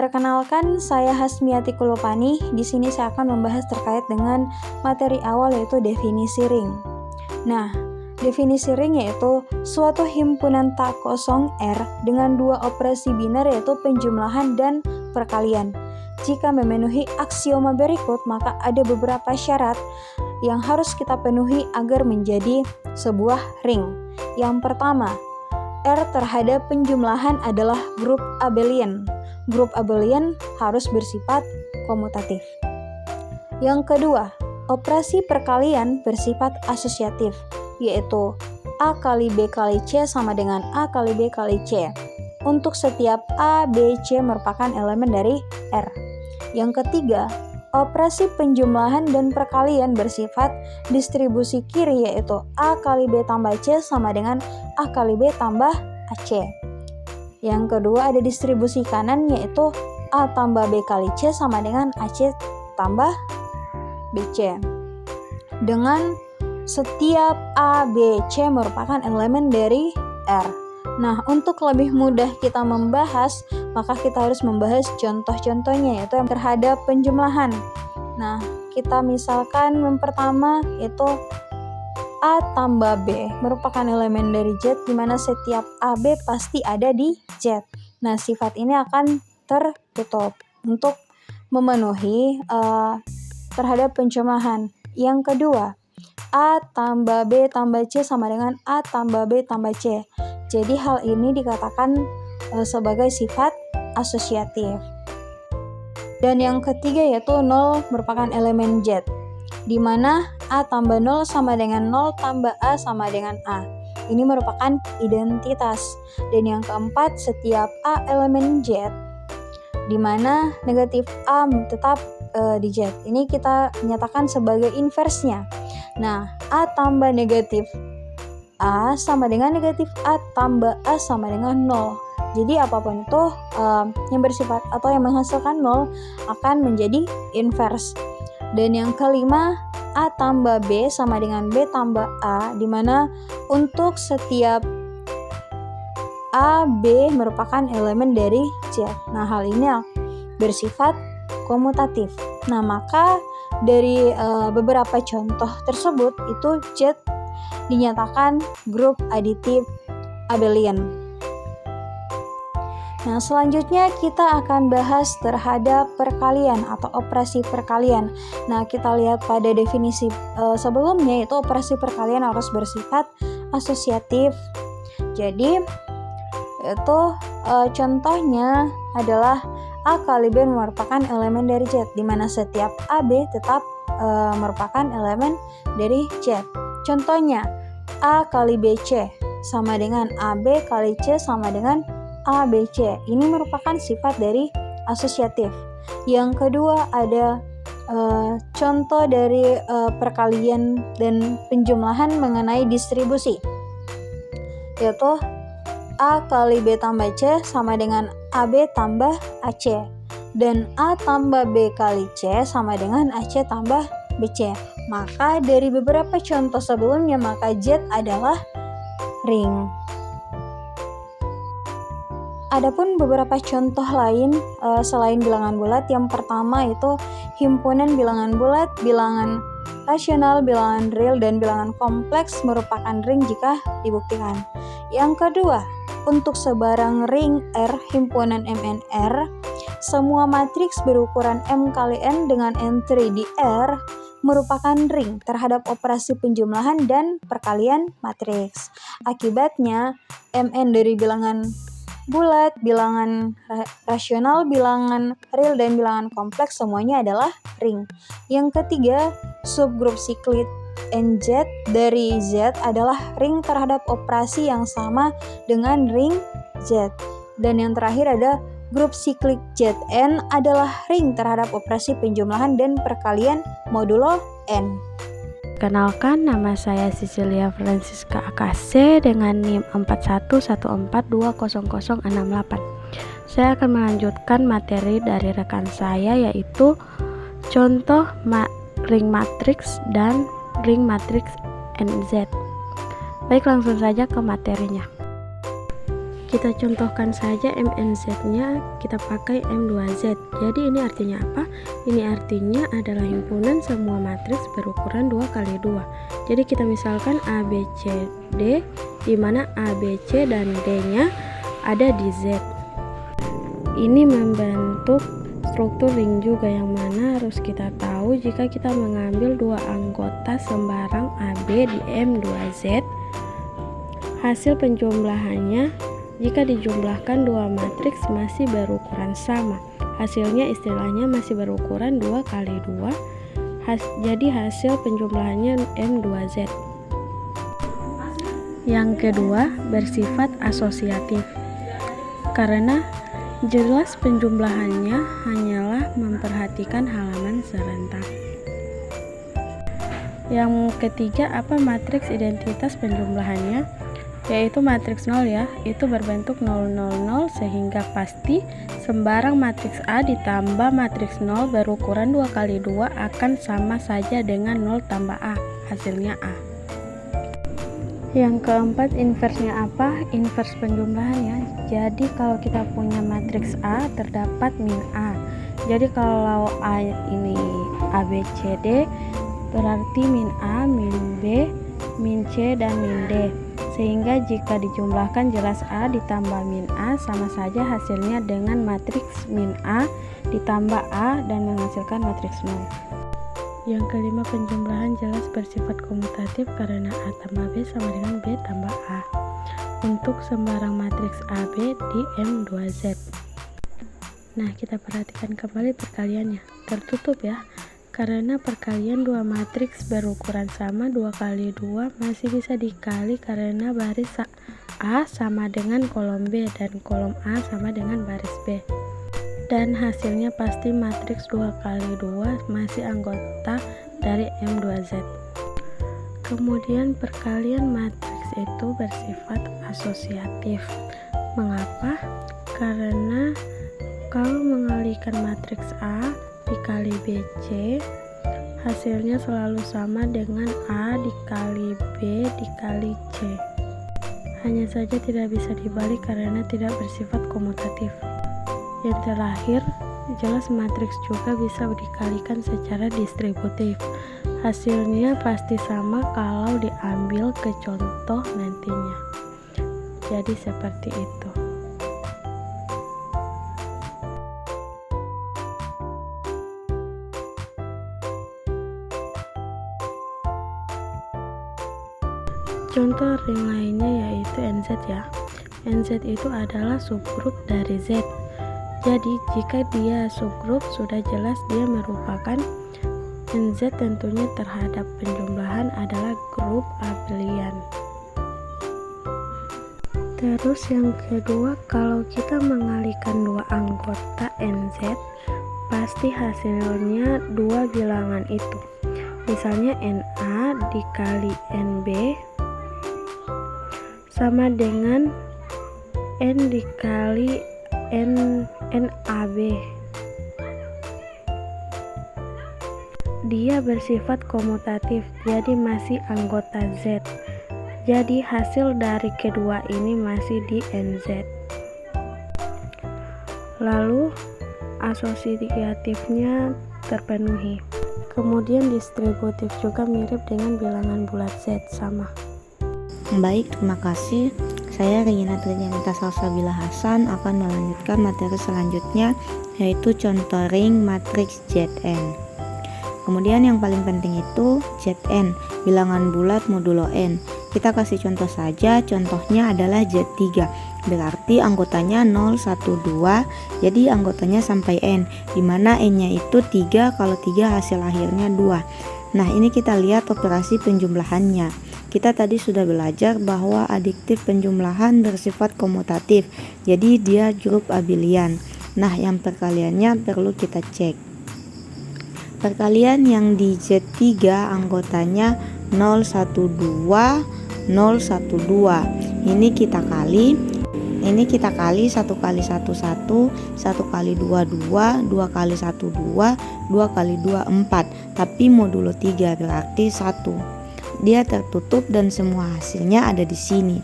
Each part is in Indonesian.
Perkenalkan, saya Hasmiati Kulupani. Di sini saya akan membahas terkait dengan materi awal, yaitu definisi ring. Nah, definisi ring yaitu suatu himpunan tak kosong R dengan dua operasi biner, yaitu penjumlahan dan perkalian. Jika memenuhi aksioma berikut, maka ada beberapa syarat yang harus kita penuhi agar menjadi sebuah ring. Yang pertama, R terhadap penjumlahan adalah grup abelian. Grup abelian harus bersifat komutatif. Yang kedua, operasi perkalian bersifat asosiatif, yaitu A kali B kali C sama dengan A kali B kali C. Untuk setiap A, B, C merupakan elemen dari R. Yang ketiga, operasi penjumlahan dan perkalian bersifat distribusi kiri, yaitu A kali B tambah C sama dengan A kali B tambah AC. Yang kedua ada distribusi kanan, yaitu A tambah B kali C sama dengan AC tambah BC. Dengan setiap A, B, C merupakan elemen dari R. Nah, untuk lebih mudah kita membahas, maka kita harus membahas contoh-contohnya, yaitu yang terhadap penjumlahan. Nah, kita misalkan yang pertama yaitu A tambah B merupakan elemen dari Z, di mana setiap AB pasti ada di Z. Nah, sifat ini akan tertutup untuk memenuhi terhadap penjumlahan. Yang kedua, A tambah B tambah C sama dengan A tambah B tambah C. Jadi hal ini dikatakan sebagai sifat asosiatif. Dan yang ketiga yaitu 0 merupakan elemen Z, di mana A tambah 0 sama dengan 0 tambah A sama dengan A. Ini merupakan identitas. Dan yang keempat, setiap A elemen Z, di mana negatif A tetap di Z. Ini kita nyatakan sebagai inversnya. Nah, A tambah negatif A sama dengan negatif A tambah A sama dengan 0. Jadi apapun itu yang bersifat atau yang menghasilkan 0 akan menjadi inverse. Dan yang kelima, A tambah B sama dengan B tambah A, di mana untuk setiap A, B merupakan elemen dari Z. Nah, hal ini bersifat komutatif. Nah, maka dari beberapa contoh tersebut itu Z dinyatakan grup aditif abelian. Nah, selanjutnya kita akan bahas terhadap perkalian atau operasi perkalian. Nah, kita lihat pada definisi sebelumnya, itu operasi perkalian harus bersifat asosiatif. Jadi, itu contohnya adalah A kali B merupakan elemen dari Z, di mana setiap AB tetap merupakan elemen dari Z. Contohnya, A kali BC sama dengan AB kali C sama dengan ABC. Ini merupakan sifat dari asosiatif. Yang kedua ada contoh dari perkalian dan penjumlahan mengenai distribusi, yaitu A kali B tambah C sama dengan AB tambah AC, dan A tambah B kali C sama dengan AC tambah BC. Maka dari beberapa contoh sebelumnya, maka Z adalah ring. Adapun beberapa contoh lain selain bilangan bulat, yang pertama itu himpunan bilangan bulat, bilangan rasional, bilangan real, dan bilangan kompleks merupakan ring jika dibuktikan. Yang kedua, untuk sebarang ring R himpunan MNR, semua matriks berukuran M kali N dengan entry di R merupakan ring terhadap operasi penjumlahan dan perkalian matriks. Akibatnya, Mn dari bilangan bulat, bilangan rasional, bilangan real, dan bilangan kompleks semuanya adalah ring. Yang ketiga, subgrup siklit NZ dari Z adalah ring terhadap operasi yang sama dengan ring Z. Dan yang terakhir ada grup siklik Zn adalah ring terhadap operasi penjumlahan dan perkalian modulo N. Kenalkan, nama saya Cecilia Francisca AKC dengan NIM 4114200068. Saya akan melanjutkan materi dari rekan saya, yaitu contoh ring matriks dan ring matriks NZ. Baik, langsung saja ke materinya. Kita contohkan saja MNZ-nya kita pakai M2Z. Jadi ini artinya apa? Ini artinya adalah himpunan semua matriks berukuran 2x2. Jadi kita misalkan A, B, C, D, di mana A, B, C, dan D-nya ada di Z. Ini membentuk struktur ring juga, yang mana harus kita tahu jika kita mengambil dua anggota sembarang AB di M2Z, hasil penjumlahannya jika dijumlahkan dua matriks masih berukuran sama. Hasilnya istilahnya masih berukuran 2x2. Jadi hasil penjumlahannya M2Z. Yang kedua, bersifat asosiatif. Karena jelas penjumlahannya hanyalah memperhatikan halaman serentak. Yang ketiga, apa matriks identitas penjumlahannya? Yaitu matriks 0 ya, itu berbentuk 0, 0, 0, sehingga pasti sembarang matriks A ditambah matriks 0 berukuran 2x2 akan sama saja dengan 0 tambah A, hasilnya A. Yang keempat, inversnya apa? Invers penjumlahan ya. Jadi kalau kita punya matriks A terdapat min A. Jadi kalau A ini A, B, C, D, berarti min A, min B, min C, dan min D. Sehingga jika dijumlahkan jelas A ditambah min A sama saja hasilnya dengan matriks min A ditambah A dan menghasilkan matriks 0. Yang kelima, penjumlahan jelas bersifat komutatif karena A tambah B sama dengan B tambah A untuk sembarang matriks AB di M2Z. Nah, kita perhatikan kembali perkaliannya, tertutup ya. Karena perkalian dua matriks berukuran sama 2x2 masih bisa dikali karena baris A sama dengan kolom B dan kolom A sama dengan baris B. Dan hasilnya pasti matriks 2x2 masih anggota dari M2Z. Kemudian perkalian matriks itu bersifat asosiatif. Mengapa? Karena kalau mengalikan matriks A dikali BC, hasilnya selalu sama dengan A dikali B dikali C. Hanya saja tidak bisa dibalik karena tidak bersifat komutatif. Yang terakhir, jelas matriks juga bisa dikalikan secara distributif. Hasilnya pasti sama kalau diambil ke contoh nantinya. Jadi seperti itu. Contoh ring lainnya yaitu NZ ya. NZ itu adalah subgrup dari Z. Jadi jika dia subgrup sudah jelas dia merupakan NZ, tentunya terhadap penjumlahan adalah grup abelian. Terus yang kedua, kalau kita mengalikan dua anggota NZ, pasti hasilnya dua bilangan itu. Misalnya NA dikali NB sama dengan N dikali NAB. Dia bersifat komutatif, jadi masih anggota Z. Jadi hasil dari kedua ini masih di NZ. Lalu asosiatifnya terpenuhi. Kemudian distributif juga mirip dengan bilangan bulat Z, sama. Baik, terima kasih. Saya Regina Trianita Salsabila Hasan akan melanjutkan materi selanjutnya, yaitu contoh ring matriks Zn. Kemudian yang paling penting itu Zn, bilangan bulat modulo n. Kita kasih contoh saja, contohnya adalah Z3. Berarti anggotanya 0, 1, 2, jadi anggotanya sampai n, dimana n-nya itu 3, kalau 3 hasil akhirnya 2. Nah, ini kita lihat operasi penjumlahannya. Kita tadi sudah belajar bahwa adiktif penjumlahan bersifat komutatif, jadi dia grup abelian. Nah, yang perkaliannya perlu kita cek. Perkalian yang di Z3 anggotanya 0, 1, 2, 0, 1, 2. Ini kita kali 1 kali 1, 1, 1 kali 2, 2, 2 kali 1, 2, 2 kali 2, 4. Tapi modulo 3 berarti 1. Dia tertutup dan semua hasilnya ada di sini.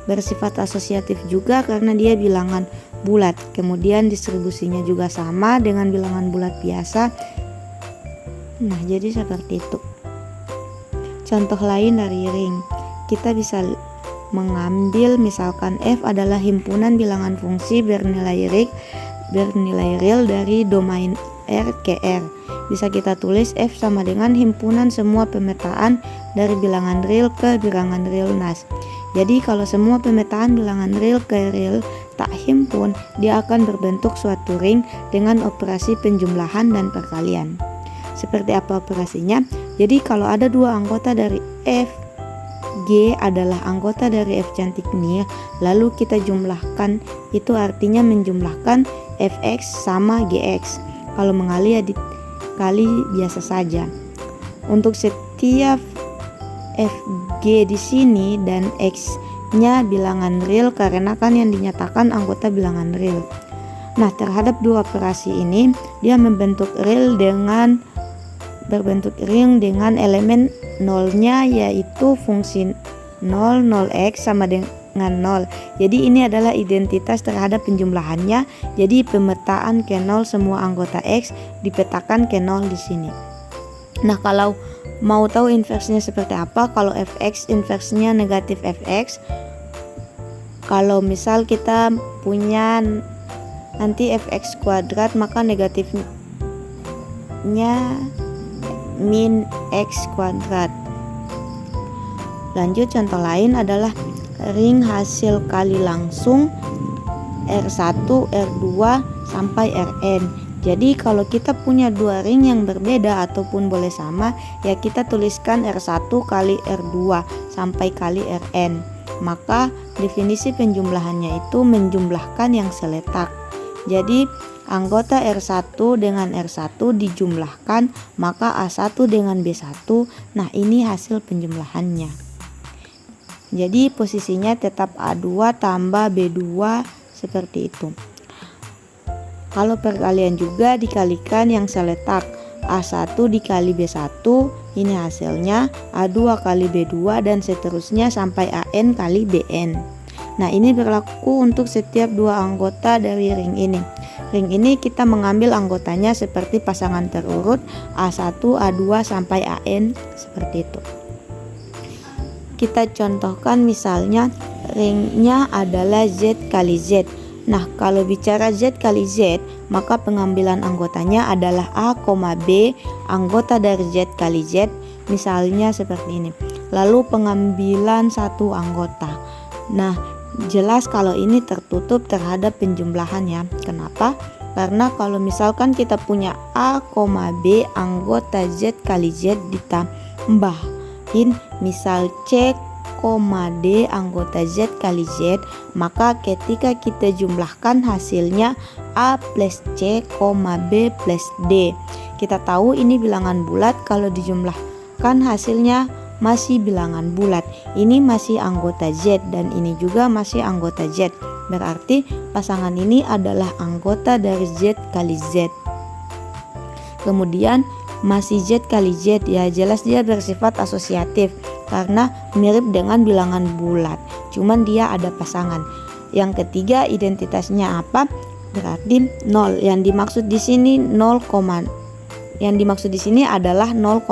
bersifat asosiatif juga karena dia bilangan bulat. Kemudian distribusinya juga sama dengan bilangan bulat biasa. Nah, jadi seperti itu. Contoh lain dari ring, kita bisa mengambil misalkan F adalah himpunan bilangan fungsi bernilai real dari domain R ke R. Bisa kita tulis F sama dengan himpunan semua pemetaan dari bilangan real ke bilangan real NAS. Jadi kalau semua pemetaan bilangan real ke real tak himpun, dia akan berbentuk suatu ring dengan operasi penjumlahan dan perkalian. Seperti apa operasinya? Jadi kalau ada dua anggota dari F, G adalah anggota dari F cantik ini, lalu kita jumlahkan, itu artinya menjumlahkan Fx sama Gx. Kalau mengali ya dikali biasa saja. Untuk setiap Fg di sini dan X-nya bilangan real karena kan yang dinyatakan anggota bilangan real. Nah, terhadap dua operasi ini dia berbentuk ring dengan elemen nolnya, yaitu fungsi 0, 0x sama dengan 0. Jadi ini adalah identitas terhadap penjumlahannya. Jadi pemetaan ke 0 semua anggota X dipetakan ke 0 di sini. Nah, kalau mau tahu inversinya seperti apa, kalau Fx inversinya negatif Fx, kalau misal kita punya nanti Fx kuadrat, maka negatifnya min X kuadrat. Lanjut, contoh lain adalah ring hasil kali langsung R1, R2 sampai Rn. Jadi kalau kita punya dua ring yang berbeda ataupun boleh sama, ya kita tuliskan R1 kali R2 sampai kali Rn. Maka definisi penjumlahannya itu menjumlahkan yang seletak. Jadi anggota R1 dengan R1 dijumlahkan, maka A1 dengan B1. Nah, ini hasil penjumlahannya. Jadi posisinya tetap A2 tambah B2 seperti itu. Kalau perkalian juga dikalikan yang seletak, A1 dikali B1, ini hasilnya A2 kali B2 dan seterusnya sampai AN kali BN. Nah, ini berlaku untuk setiap dua anggota dari ring ini. Ring ini kita mengambil anggotanya seperti pasangan terurut A1, A2 sampai AN seperti itu. Kita contohkan misalnya ringnya adalah Z kali Z. Nah, kalau bicara Z kali Z, maka pengambilan anggotanya adalah A, B, anggota dari Z kali Z, misalnya seperti ini. Lalu pengambilan satu anggota. Nah, jelas kalau ini tertutup terhadap penjumlahannya. Kenapa? Karena kalau misalkan kita punya A, B, anggota Z kali Z ditambahin misal C, D anggota Z kali Z, maka ketika kita jumlahkan hasilnya A plus C, B plus D. Kita tahu ini bilangan bulat, kalau dijumlahkan hasilnya masih bilangan bulat. Ini masih anggota Z dan ini juga masih anggota Z. Berarti pasangan ini adalah anggota dari Z kali Z. Kemudian masih Z kali Z, ya jelas dia bersifat asosiatif karena mirip dengan bilangan bulat, cuman dia ada pasangan. Yang ketiga, identitasnya apa? Berarti 0. Yang dimaksud di sini 0, yang dimaksud di sini adalah 0,0.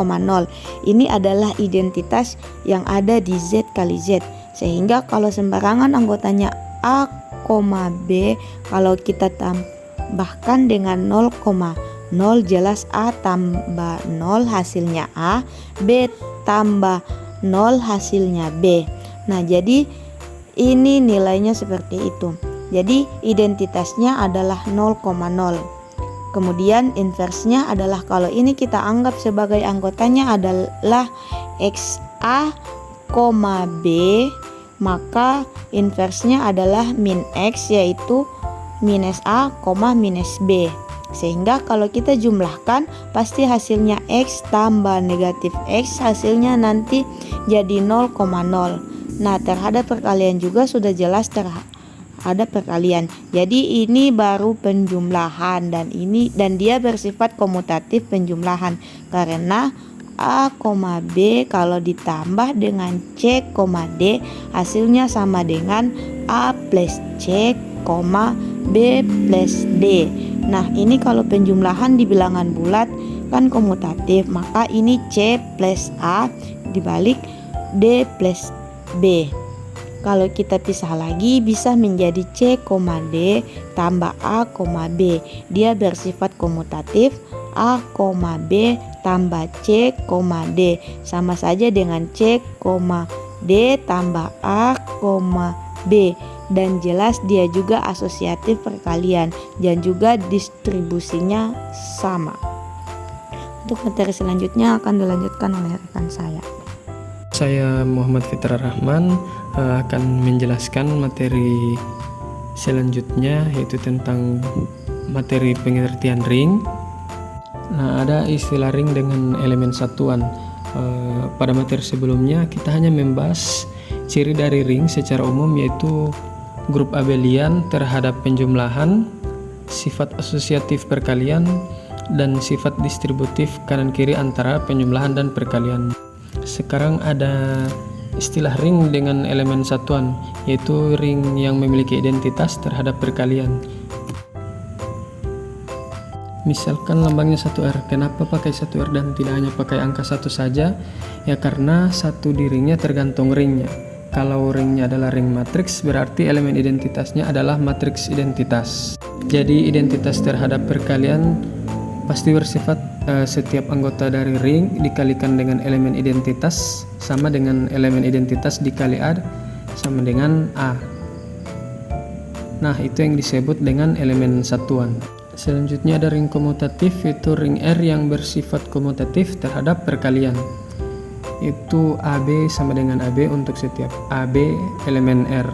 Ini adalah identitas yang ada di Z kali Z. Sehingga kalau sembarangan anggotanya A, B, kalau kita tambahkan dengan 0,0, jelas A tambah 0 hasilnya A, B tambah 0 hasilnya B. Nah, jadi ini nilainya seperti itu. Jadi identitasnya adalah 0,0. Kemudian inversnya adalah kalau ini kita anggap sebagai anggotanya adalah XA, B, maka inversnya adalah min X, yaitu minus A, minus B. Sehingga kalau kita jumlahkan pasti hasilnya X tambah negatif X, hasilnya nanti jadi 0,0. Nah, terhadap perkalian juga sudah jelas terhadap perkalian. Jadi ini baru penjumlahan dan dia bersifat komutatif penjumlahan karena A, B kalau ditambah dengan C, D hasilnya sama dengan A plus C, B plus D. Nah, ini kalau penjumlahan di bilangan bulat kan komutatif, maka ini C plus A dibalik D plus B. Kalau kita pisah lagi bisa menjadi C, D tambah A, B. Dia bersifat komutatif. A, B tambah C, D sama saja dengan C, D tambah A, B. Dan jelas dia juga asosiatif perkalian dan juga distribusinya sama. Untuk materi selanjutnya akan dilanjutkan oleh rekan saya. Saya Muhammad Fitra Rahman akan menjelaskan materi selanjutnya, yaitu tentang materi pengertian ring. Nah, ada istilah ring dengan elemen satuan. Pada materi sebelumnya kita hanya membahas ciri dari ring secara umum, yaitu grup abelian terhadap penjumlahan, sifat asosiatif perkalian, dan sifat distributif kanan kiri antara penjumlahan dan perkalian. Sekarang ada istilah ring dengan elemen satuan, yaitu ring yang memiliki identitas terhadap perkalian. Misalkan lambangnya 1R. Kenapa pakai 1R dan tidak hanya pakai angka 1 saja? Ya karena satu di ringnya tergantung ringnya. Kalau ringnya adalah ring matriks, berarti elemen identitasnya adalah matriks identitas. Jadi identitas terhadap perkalian pasti bersifat setiap anggota dari ring dikalikan dengan elemen identitas sama dengan elemen identitas dikali A sama dengan A. Nah, itu yang disebut dengan elemen satuan. Selanjutnya ada ring komutatif, yaitu ring R yang bersifat komutatif terhadap perkalian. Itu AB sama dengan AB untuk setiap AB elemen R.